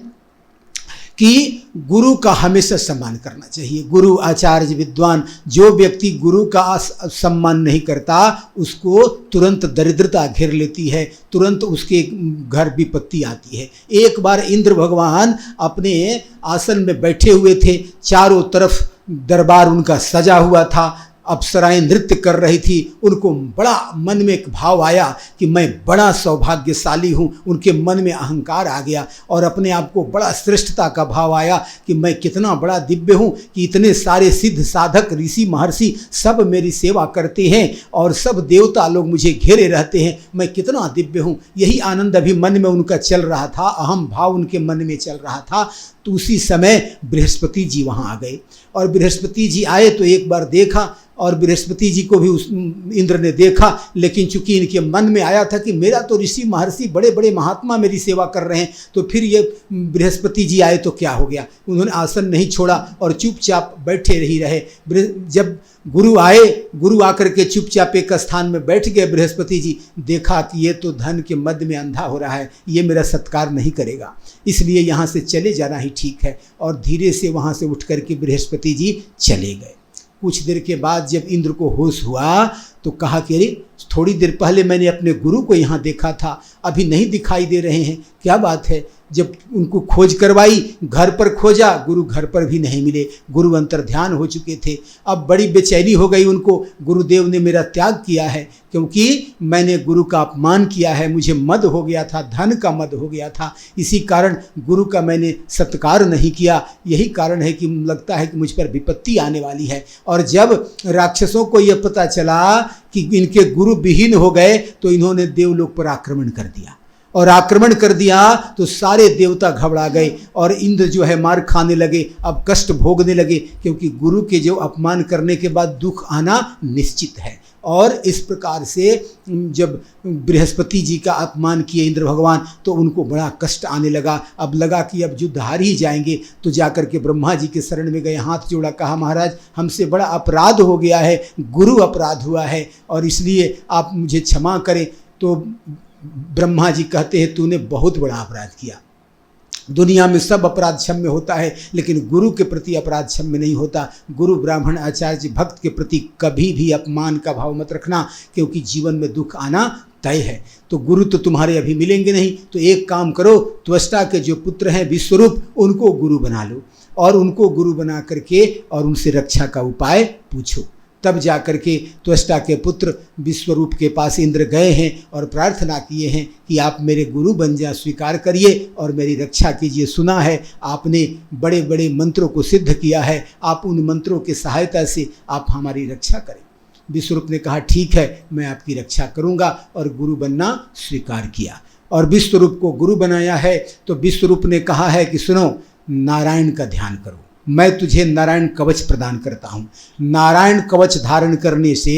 कि गुरु का हमेशा सम्मान करना चाहिए। गुरु, आचार्य, विद्वान, जो व्यक्ति गुरु का सम्मान नहीं करता उसको तुरंत दरिद्रता घेर लेती है, तुरंत उसके घर विपत्ति आती है। एक बार इंद्र भगवान अपने आसन में बैठे हुए थे, चारों तरफ दरबार उनका सजा हुआ था, अप्सराएं नृत्य कर रही थी। उनको बड़ा मन में एक भाव आया कि मैं बड़ा सौभाग्यशाली हूँ। उनके मन में अहंकार आ गया और अपने आप को बड़ा श्रेष्ठता का भाव आया कि मैं कितना बड़ा दिव्य हूँ कि इतने सारे सिद्ध साधक, ऋषि, महर्षि सब मेरी सेवा करते हैं और सब देवता लोग मुझे घेरे रहते हैं, मैं कितना दिव्य हूँ। यही आनंद अभी मन में उनका चल रहा था, अहम भाव उनके मन में चल रहा था। तो उसी समय बृहस्पति जी वहाँ आ गए, और बृहस्पति जी आए तो एक बार देखा, और बृहस्पति जी को भी उस इंद्र ने देखा, लेकिन चूंकि इनके मन में आया था कि मेरा तो ऋषि महर्षि बड़े बड़े महात्मा मेरी सेवा कर रहे हैं, तो फिर ये बृहस्पति जी आए तो क्या हो गया। उन्होंने आसन नहीं छोड़ा और चुपचाप बैठे ही रहे। जब गुरु आए, गुरु आकर के चुपचाप एक स्थान में बैठ गए, बृहस्पति जी देखा कि ये तो धन के मद में अंधा हो रहा है, ये मेरा सत्कार नहीं करेगा, इसलिए यहाँ से चले जाना ही ठीक है। और धीरे से वहाँ से उठ करके बृहस्पति जी चले गए। कुछ देर के बाद जब इंद्र को होश हुआ तो कहा कि अरे थोड़ी देर पहले मैंने अपने गुरु को यहाँ देखा था, अभी नहीं दिखाई दे रहे हैं, क्या बात है। जब उनको खोज करवाई, घर पर खोजा, गुरु घर पर भी नहीं मिले, गुरु अंतर्ध्यान हो चुके थे। अब बड़ी बेचैनी हो गई उनको, गुरुदेव ने मेरा त्याग किया है क्योंकि मैंने गुरु का अपमान किया है, मुझे मद हो गया था, धन का मद हो गया था, इसी कारण गुरु का मैंने सत्कार नहीं किया। यही कारण है कि लगता है कि मुझ पर विपत्ति आने वाली है। और जब राक्षसों को यह पता चला कि इनके गुरु विहीन हो गए तो इन्होंने देवलोक पर आक्रमण कर दिया, और आक्रमण कर दिया तो सारे देवता घबरा गए और इंद्र जो है मार खाने लगे, अब कष्ट भोगने लगे, क्योंकि गुरु के जो अपमान करने के बाद दुख आना निश्चित है। और इस प्रकार से जब बृहस्पति जी का अपमान किए इंद्र भगवान तो उनको बड़ा कष्ट आने लगा। अब लगा कि अब युद्ध हार ही जाएंगे, तो जाकर के ब्रह्मा जी के शरण में गए, हाथ जोड़ा, कहा महाराज हमसे बड़ा अपराध हो गया है, गुरु अपराध हुआ है और इसलिए आप मुझे क्षमा करें। तो ब्रह्मा जी कहते हैं तूने बहुत बड़ा अपराध किया। दुनिया में सब अपराध क्षम्य होता है, लेकिन गुरु के प्रति अपराध क्षम्य नहीं होता। गुरु ब्राह्मण आचार्य भक्त के प्रति कभी भी अपमान का भाव मत रखना, क्योंकि जीवन में दुख आना तय है। तो गुरु तो तुम्हारे अभी मिलेंगे नहीं, तो एक काम करो, त्वष्टा के जो पुत्र हैं विश्वरूप, उनको गुरु बना लो और उनको गुरु बना करके और उनसे रक्षा का उपाय पूछो। तब जाकर के त्वष्टा के पुत्र विश्वरूप के पास इंद्र गए हैं और प्रार्थना किए हैं कि आप मेरे गुरु बन जा, स्वीकार करिए और मेरी रक्षा कीजिए। सुना है आपने बड़े बड़े मंत्रों को सिद्ध किया है, आप उन मंत्रों की सहायता से आप हमारी रक्षा करें। विश्वरूप ने कहा ठीक है, मैं आपकी रक्षा करूंगा, और गुरु बनना स्वीकार किया और विश्वरूप को गुरु बनाया है। तो विश्वरूप ने कहा है कि सुनो, नारायण का ध्यान करो, मैं तुझे नारायण कवच प्रदान करता हूँ। नारायण कवच धारण करने से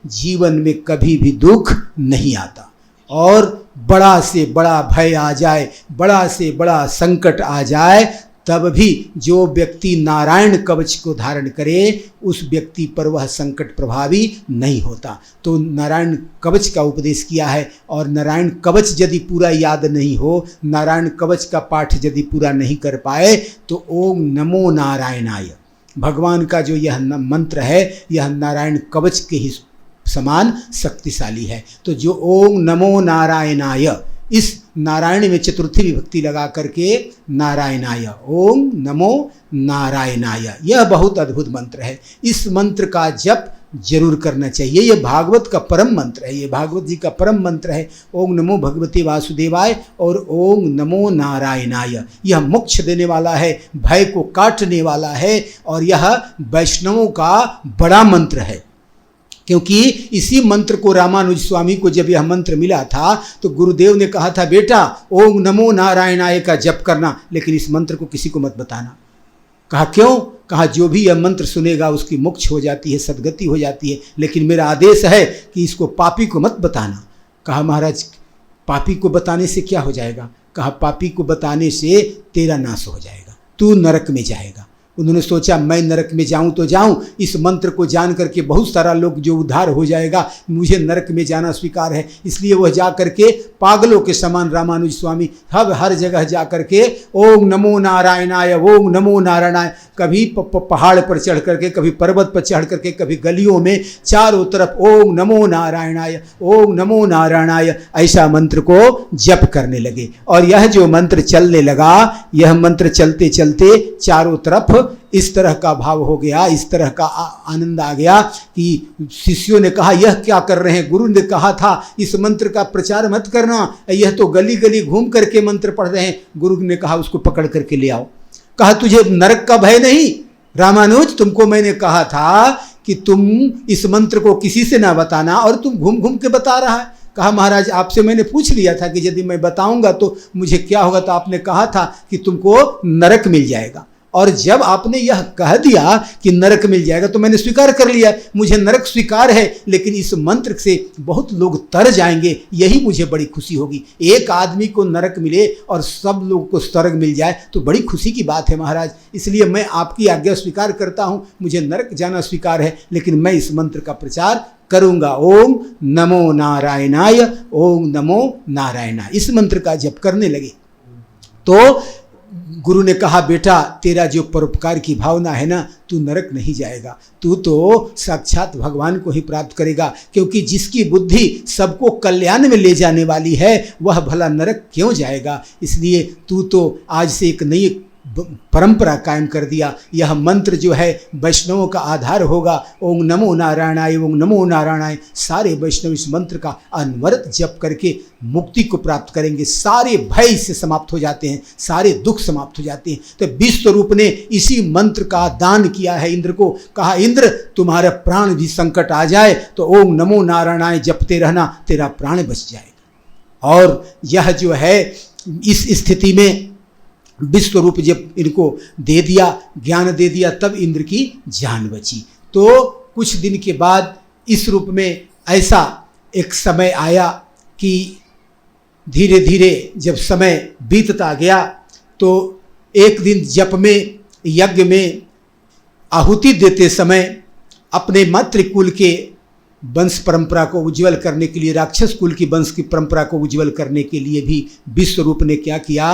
जीवन में कभी भी दुख नहीं आता, और बड़ा से बड़ा भय आ जाए, बड़ा से बड़ा संकट आ जाए, तब भी जो व्यक्ति नारायण कवच को धारण करे उस व्यक्ति पर वह संकट प्रभावी नहीं होता। तो नारायण कवच का उपदेश किया है, और नारायण कवच यदि पूरा याद नहीं हो, नारायण कवच का पाठ यदि पूरा नहीं कर पाए, तो ओम नमो नारायणाय भगवान का जो यह मंत्र है, यह नारायण कवच के ही समान शक्तिशाली है। तो जो ओम नमो नारायणाय, इस नारायण में चतुर्थी विभक्ति लगा करके नारायणाय, ओम नमो नारायणाय, यह बहुत अद्भुत मंत्र है। इस मंत्र का जप जरूर करना चाहिए। यह भागवत का परम मंत्र है, ये भागवत जी का परम मंत्र है। ओम नमो भगवते वासुदेवाय और ओम नमो नारायणाय, यह मोक्ष देने वाला है, भय को काटने वाला है, और यह वैष्णवों का बड़ा मंत्र है। क्योंकि इसी मंत्र को रामानुज स्वामी को जब यह मंत्र मिला था तो गुरुदेव ने कहा था, बेटा ओम नमो नारायणाय का जप करना, लेकिन इस मंत्र को किसी को मत बताना। कहा क्यों? कहा जो भी यह मंत्र सुनेगा उसकी मोक्ष हो जाती है, सद्गति हो जाती है, लेकिन मेरा आदेश है कि इसको पापी को मत बताना। कहा महाराज पापी को बताने से क्या हो जाएगा? कहा पापी को बताने से तेरा नाश हो जाएगा, तू नरक में जाएगा। उन्होंने सोचा मैं नरक में जाऊं तो जाऊं, इस मंत्र को जान करके बहुत सारा लोग जो उद्धार हो जाएगा, मुझे नरक में जाना स्वीकार है। इसलिए वह जा करके पागलों के समान रामानुज स्वामी हर जगह जा करके ओम नमो नारायणाय, ओम नमो नारायणाय, कभी पहाड़ पर चढ़ करके, कभी पर्वत पर चढ़ करके, कभी गलियों में चारों तरफ ओम नमो नारायणाय, ओम नमो नारायणाय, ऐसा मंत्र को जप करने लगे। और यह जो मंत्र चलने लगा, यह मंत्र चलते चलते चारों तरफ इस तरह का भाव हो गया, इस तरह का आनंद आ गया कि शिष्यों ने कहा यह क्या कर रहे हैं? गुरु ने कहा था इस मंत्र का प्रचार मत करना, यह तो गली गली घूम करके मंत्र पढ़ रहे हैं। गुरु ने कहा उसको पकड़ करके ले आओ। कहा तुझे नरक का भय नहीं? रामानुज तुमको मैंने कहा था कि तुम इस मंत्र को किसी से ना बताना, और तुम घूम घूम के बता रहा है। कहा महाराज आपसे मैंने पूछ लिया था कि यदि मैं बताऊंगा तो मुझे क्या होगा, तो आपने कहा था कि तुमको नरक मिल जाएगा, और जब आपने यह कह दिया कि नरक मिल जाएगा तो मैंने स्वीकार कर लिया। मुझे नरक स्वीकार है, लेकिन इस मंत्र से बहुत लोग तर जाएंगे, यही मुझे बड़ी खुशी होगी। एक आदमी को नरक मिले और सब लोग को स्वर्ग मिल जाए तो बड़ी खुशी की बात है महाराज। इसलिए मैं आपकी आज्ञा स्वीकार करता हूँ, मुझे नरक जाना स्वीकार है, लेकिन मैं इस मंत्र का प्रचार करूंगा। ओम नमो नारायणाय, ओम नमो नारायणाय, इस मंत्र का जप करने लगे। तो गुरु ने कहा, बेटा तेरा जो परोपकार की भावना है ना, तू नरक नहीं जाएगा, तू तो साक्षात भगवान को ही प्राप्त करेगा, क्योंकि जिसकी बुद्धि सबको कल्याण में ले जाने वाली है वह भला नरक क्यों जाएगा। इसलिए तू तो आज से एक नई परंपरा कायम कर दिया। यह मंत्र जो है वैष्णवों का आधार होगा। ओम नमो नारायणाय, ओम नमो नारायणाय। सारे वैष्णव इस मंत्र का अनवरत जप करके मुक्ति को प्राप्त करेंगे। सारे भय से समाप्त हो जाते हैं, सारे दुख समाप्त हो जाते हैं। तो विश्वरूप ने इसी मंत्र का दान किया है इंद्र को। कहा, इंद्र तुम्हारा प्राण भी संकट आ जाए तो ओम नमो नारायणाय जपते रहना, तेरा प्राण बच जाएगा। और यह जो है इस स्थिति में विश्वरूप जब इनको दे दिया, ज्ञान दे दिया, तब इंद्र की जान बची। तो कुछ दिन के बाद इस रूप में ऐसा एक समय आया कि धीरे धीरे जब समय बीतता गया तो एक दिन जप में, यज्ञ में आहुति देते समय अपने मातृकुल के वंश परंपरा को उज्जवल करने के लिए, राक्षस कुल की वंश की परंपरा को उज्जवल करने के लिए भी विश्वरूप ने क्या किया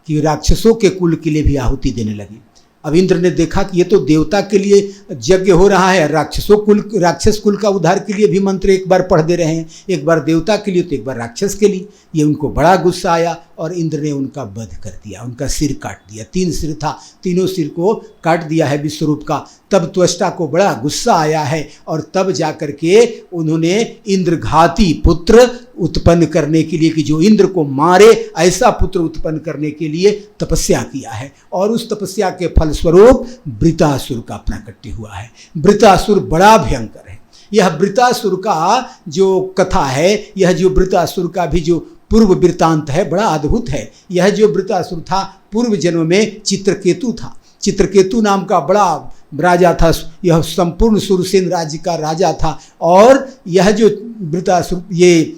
कि राक्षसों के कुल के लिए भी आहुति देने लगे। अब इंद्र ने देखा कि ये तो देवता के लिए यज्ञ हो रहा है, राक्षस कुल का उद्धार के लिए भी मंत्र एक बार पढ़ दे रहे हैं, एक बार देवता के लिए तो एक बार राक्षस के लिए। ये उनको बड़ा गुस्सा आया और इंद्र ने उनका वध कर दिया, उनका सिर काट दिया। 3 सिर था, तीनों सिर को काट दिया है विश्वरूप का। तब त्वष्टा को बड़ा गुस्सा आया है और तब जाकर के उन्होंने इंद्रघाती पुत्र उत्पन्न करने के लिए, कि जो इंद्र को मारे ऐसा पुत्र उत्पन्न करने के लिए तपस्या किया है। और उस तपस्या के फलस्वरूप वृत्रासुर का प्राकट्य हुआ है। वृत्रासुर बड़ा भयंकर है। यह वृत्रासुर का जो कथा है, यह जो वृत्रासुर का भी जो पूर्व वृत्तांत है, बड़ा अद्भुत है। यह जो वृत्रासुर था पूर्व जन्म में चित्रकेतु था। चित्रकेतु नाम का बड़ा राजा था। यह संपूर्ण सुरसेन राज्य का राजा था। और यह जो वृत्रासुर, ये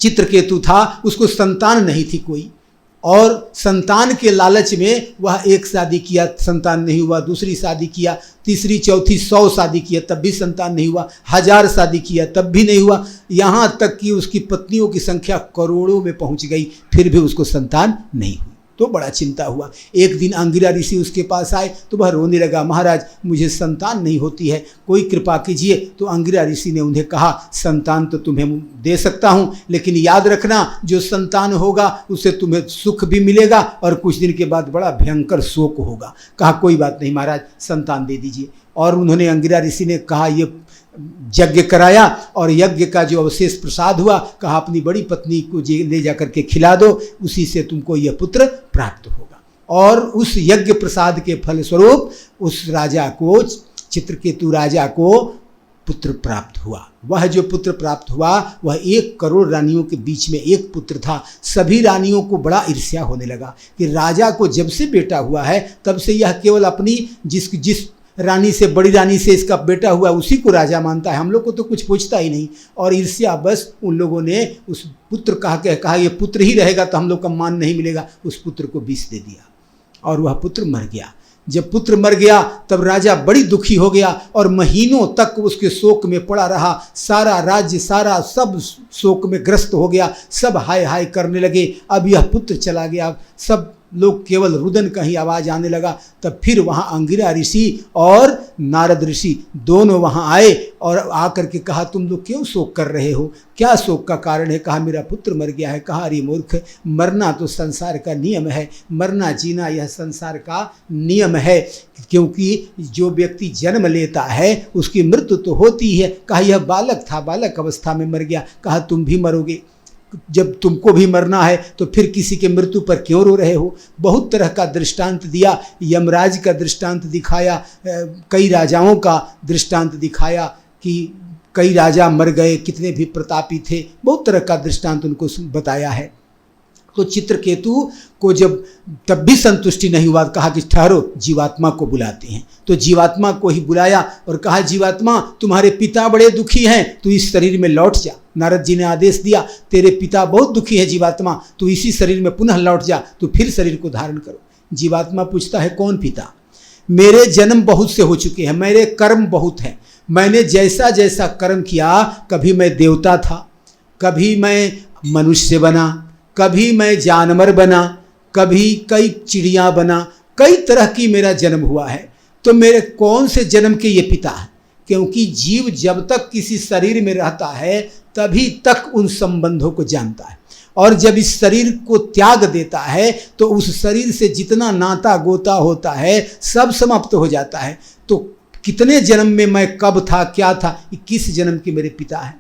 चित्रकेतु था, उसको संतान नहीं थी कोई, और संतान के लालच में वह एक शादी किया, संतान नहीं हुआ, दूसरी शादी किया, तीसरी चौथी 100 शादी किया, तब भी संतान नहीं हुआ, 1000 शादी किया तब भी नहीं हुआ, यहाँ तक कि उसकी पत्नियों की संख्या करोड़ों में पहुँच गई, फिर भी उसको संतान नहीं हुई। तो बड़ा चिंता हुआ। एक दिन अंगिरा ऋषि उसके पास आए तो वह रोने लगा, महाराज मुझे संतान नहीं होती है, कोई कृपा कीजिए। तो अंगिरा ऋषि ने उन्हें कहा, संतान तो तुम्हें दे सकता हूँ, लेकिन याद रखना जो संतान होगा उससे तुम्हें सुख भी मिलेगा और कुछ दिन के बाद बड़ा भयंकर शोक होगा। कहा कोई बात नहीं महाराज, संतान दे दीजिए। और उन्होंने, अंगिरा ऋषि ने कहा, ये यज्ञ कराया और यज्ञ का जो अवशेष प्रसाद हुआ, कहा अपनी बड़ी पत्नी को ले जाकर के खिला दो, उसी से तुमको यह पुत्र प्राप्त होगा। और उस यज्ञ प्रसाद के फलस्वरूप उस राजा को, चित्रकेतु राजा को पुत्र प्राप्त हुआ। वह जो पुत्र प्राप्त हुआ वह 1 करोड़ रानियों के बीच में एक पुत्र था। सभी रानियों को बड़ा ईर्ष्या होने लगा कि राजा को जब से बेटा हुआ है तब से यह केवल अपनी जिस रानी से, बड़ी रानी से इसका बेटा हुआ, उसी को राजा मानता है, हम लोग को तो कुछ पूछता ही नहीं। और ईर्ष्या बस उन लोगों ने उस पुत्र कहा ये पुत्र ही रहेगा तो हम लोग का मान नहीं मिलेगा, उस पुत्र को विष दे दिया और वह पुत्र मर गया। जब पुत्र मर गया तब राजा बड़ी दुखी हो गया और महीनों तक उसके शोक में पड़ा रहा। सारा राज्य, सारा सब शोक में ग्रस्त हो गया, सब हाय हाय करने लगे। अब यह पुत्र चला गया, सब लोग केवल रुदन का ही आवाज़ आने लगा। तब फिर वहाँ अंगिरा ऋषि और नारद ऋषि दोनों वहाँ आए और आकर के कहा, तुम लोग क्यों शोक कर रहे हो, क्या शोक का कारण है? कहा मेरा पुत्र मर गया है। कहा अरे मूर्ख, मरना तो संसार का नियम है, मरना जीना यह संसार का नियम है, क्योंकि जो व्यक्ति जन्म लेता है उसकी मृत्यु तो होती है। कहा यह बालक था, बालक अवस्था में मर गया। कहा तुम भी मरोगे, जब तुमको भी मरना है तो फिर किसी के मृत्यु पर क्यों रो रहे हो? बहुत तरह का दृष्टांत दिया, यमराज का दृष्टांत दिखाया, कई राजाओं का दृष्टांत दिखाया कि कई राजा मर गए, कितने भी प्रतापी थे, बहुत तरह का दृष्टांत उनको बताया है। तो चित्रकेतु को जब तब भी संतुष्टि नहीं हुआ, कहा कि ठहरो, जीवात्मा को बुलाते हैं। तो जीवात्मा को ही बुलाया और कहा जीवात्मा तुम्हारे पिता बड़े दुखी हैं, तू इस शरीर में लौट जा। नारद जी ने आदेश दिया, तेरे पिता बहुत दुखी है जीवात्मा, तू इसी शरीर में पुनः लौट जा, तू फिर शरीर को धारण करो। जीवात्मा पूछता है कौन पिता? मेरे जन्म बहुत से हो चुके हैं, मेरे कर्म बहुत हैं, मैंने जैसा जैसा कर्म किया, कभी मैं देवता था, कभी मैं मनुष्य बना, कभी मैं जानवर बना, कभी कई चिड़िया बना, कई तरह की मेरा जन्म हुआ है। तो मेरे कौन से जन्म के ये पिता है? क्योंकि जीव जब तक किसी शरीर में रहता है तभी तक उन संबंधों को जानता है, और जब इस शरीर को त्याग देता है तो उस शरीर से जितना नाता गोता होता है सब समाप्त हो जाता है। तो कितने जन्म में मैं कब था, क्या था, ये किस जन्म के मेरे पिता हैं,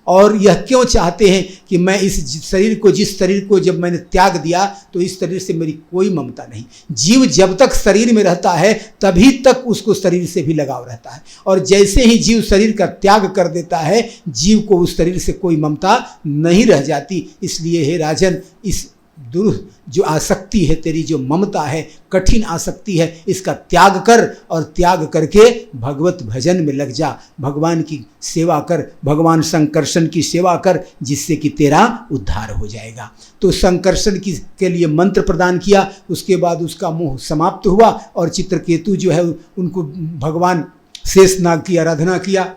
और यह क्यों चाहते हैं कि मैं इस शरीर को, जिस शरीर को जब मैंने त्याग दिया तो इस शरीर से मेरी कोई ममता नहीं। जीव जब तक शरीर में रहता है तभी तक उसको शरीर से भी लगाव रहता है, और जैसे ही जीव शरीर का त्याग कर देता है जीव को उस शरीर से कोई ममता नहीं रह जाती। इसलिए हे राजन, इस दुरूह जो आसक्ति है, तेरी जो ममता है, कठिन आसक्ति है, इसका त्याग कर, और त्याग करके भगवत भजन में लग जा, भगवान की सेवा कर, भगवान संकर्षण की सेवा कर, जिससे कि तेरा उद्धार हो जाएगा। तो संकर्षण के लिए मंत्र प्रदान किया, उसके बाद उसका मोह समाप्त हुआ, और चित्रकेतु जो है उनको भगवान शेषनाग की आराधना किया।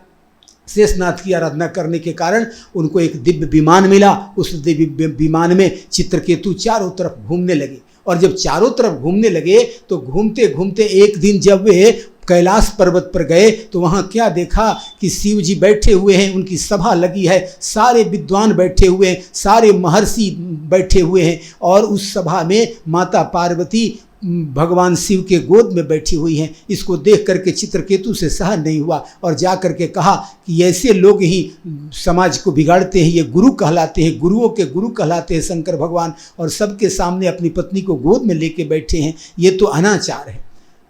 शेषनाथ की आराधना करने के कारण उनको एक दिव्य विमान मिला। उस दिव्य विमान में चित्रकेतु चारों तरफ घूमने लगे, और जब चारों तरफ घूमने लगे तो घूमते घूमते एक दिन जब वे कैलाश पर्वत पर गए तो वहाँ क्या देखा कि शिव जी बैठे हुए हैं, उनकी सभा लगी है, सारे विद्वान बैठे हुए हैं, सारे महर्षि बैठे हुए हैं, और उस सभा में माता पार्वती भगवान शिव के गोद में बैठी हुई हैं। इसको देख करके चित्रकेतु से सहन नहीं हुआ, और जा करके कहा कि ऐसे लोग ही समाज को बिगाड़ते हैं, ये गुरु कहलाते हैं, गुरुओं के गुरु कहलाते हैं शंकर भगवान, और सबके सामने अपनी पत्नी को गोद में लेके बैठे हैं, ये तो अनाचार है।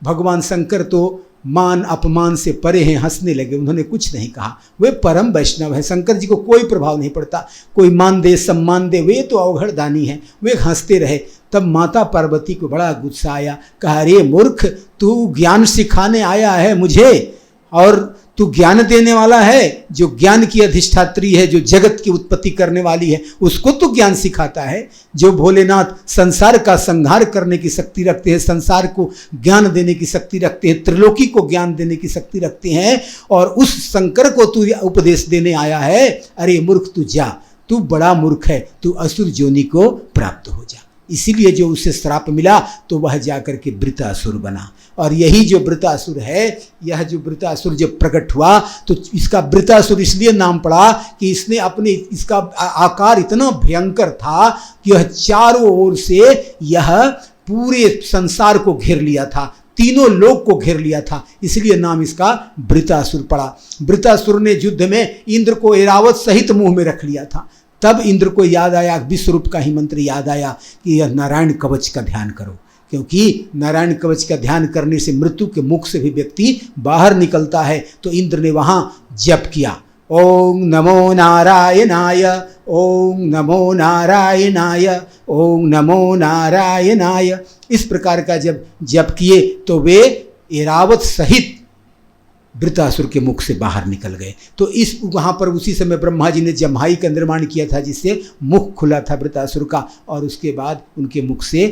भगवान शंकर तो मान अपमान से परे हैं, हंसने लगे, उन्होंने कुछ नहीं कहा। वे परम वैष्णव है, शंकर जी को कोई प्रभाव नहीं पड़ता, कोई मान दे सम्मान दे, वे तो अवघड़ दानी हैं, वे हंसते रहे। तब माता पार्वती को बड़ा गुस्सा आया, कहा अरे मूर्ख, तू ज्ञान सिखाने आया है मुझे, और तू ज्ञान देने वाला है, जो ज्ञान की अधिष्ठात्री है, जो जगत की उत्पत्ति करने वाली है, उसको तू ज्ञान सिखाता है। जो भोलेनाथ संसार का संहार करने की शक्ति रखते हैं, संसार को ज्ञान देने की शक्ति रखते हैं, त्रिलोकी को ज्ञान देने की शक्ति रखते हैं, और उस शंकर को तू उपदेश देने आया है। अरे मूर्ख, तू जा, तू बड़ा मूर्ख है, तू असुर जोनि को प्राप्त हो जा। इसीलिए जो उसे श्राप मिला तो वह जाकर के वृत्रासुर बना, और यही जो वृत्रासुर है, यह जो वृत्रासुर जब प्रकट हुआ तो इसका वृत्रासुर इसलिए नाम पड़ा कि इसने अपने, इसका आकार इतना भयंकर था कि यह चारों ओर से यह पूरे संसार को घेर लिया था, तीनों लोक को घेर लिया था, इसलिए नाम इसका वृत्रासुर पड़ा। वृत्रासुर ने युद्ध में इंद्र को ऐरावत सहित मुंह में रख लिया था। तब इंद्र को याद आया, विश्वरूप का ही मंत्र याद आया कि यह नारायण कवच का ध्यान करो, क्योंकि नारायण कवच का ध्यान करने से मृत्यु के मुख से भी व्यक्ति बाहर निकलता है। तो इंद्र ने वहाँ जप किया, ओम नमो नारायणाय, ओम नमो नारायणाय, ओम नमो नारायणाय। इस प्रकार का जब जप किए तो वे ऐरावत सहित वृत्रासुर के मुख से बाहर निकल गए। तो इस वहाँ पर उसी समय ब्रह्मा जी ने जम्हाई का निर्माण किया था, जिससे मुख खुला था वृत्रासुर का, और उसके बाद उनके मुख से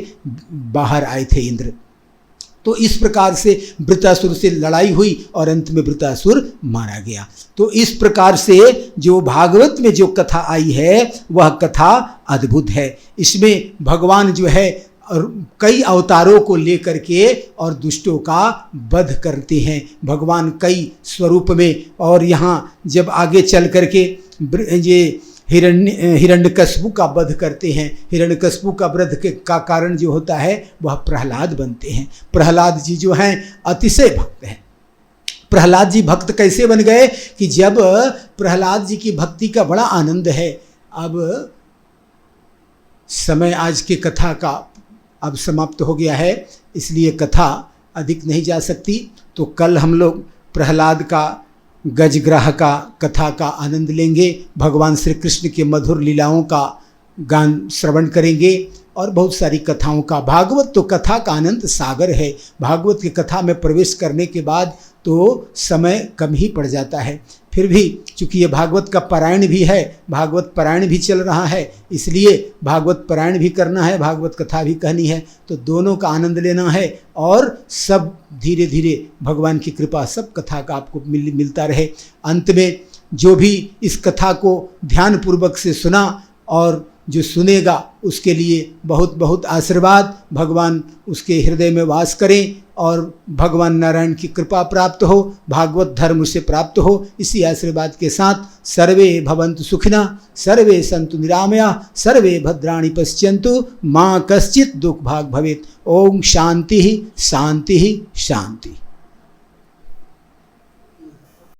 बाहर आए थे इंद्र। तो इस प्रकार से वृत्रासुर से लड़ाई हुई और अंत में वृत्रासुर मारा गया। तो इस प्रकार से जो भागवत में जो कथा आई है वह कथा अद्भुत है। इसमें भगवान जो है और कई अवतारों को लेकर के और दुष्टों का वध करते हैं भगवान कई स्वरूप में। और यहाँ जब आगे चल करके ये हिरण्यकश्यप का वध करते हैं, हिरण्यकश्यप का वध का कारण जो होता है वह प्रहलाद बनते हैं। प्रहलाद जी जो हैं अतिशय भक्त हैं। प्रहलाद जी भक्त कैसे बन गए कि जब प्रहलाद जी की भक्ति का बड़ा आनंद है। अब समय आज की कथा का अब समाप्त हो गया है, इसलिए कथा अधिक नहीं जा सकती। तो कल हम लोग प्रहलाद का गजग्राह का कथा का आनंद लेंगे, भगवान श्री कृष्ण के मधुर लीलाओं का गान श्रवण करेंगे और बहुत सारी कथाओं का। भागवत तो कथा का आनंद सागर है। भागवत की कथा में प्रवेश करने के बाद तो समय कम ही पड़ जाता है। फिर भी चूँकि ये भागवत का पारायण भी है, भागवत पारायण भी चल रहा है, इसलिए भागवत पारायण भी करना है, भागवत कथा भी कहनी है, तो दोनों का आनंद लेना है। और सब धीरे धीरे भगवान की कृपा सब कथा का आपको मिलता रहे। अंत में जो भी इस कथा को ध्यानपूर्वक से सुना और जो सुनेगा उसके लिए बहुत बहुत आशीर्वाद, भगवान उसके हृदय में वास करें और भगवान नारायण की कृपा प्राप्त हो, भागवत धर्म से प्राप्त हो। इसी आशीर्वाद के साथ सर्वे भवन्तु सुखिनः, सर्वे सन्तु निरामया, सर्वे भद्राणि पश्यन्तु, माँ कश्चित् दुःख भाग् भवेत्। ओम शांति शांति शांति।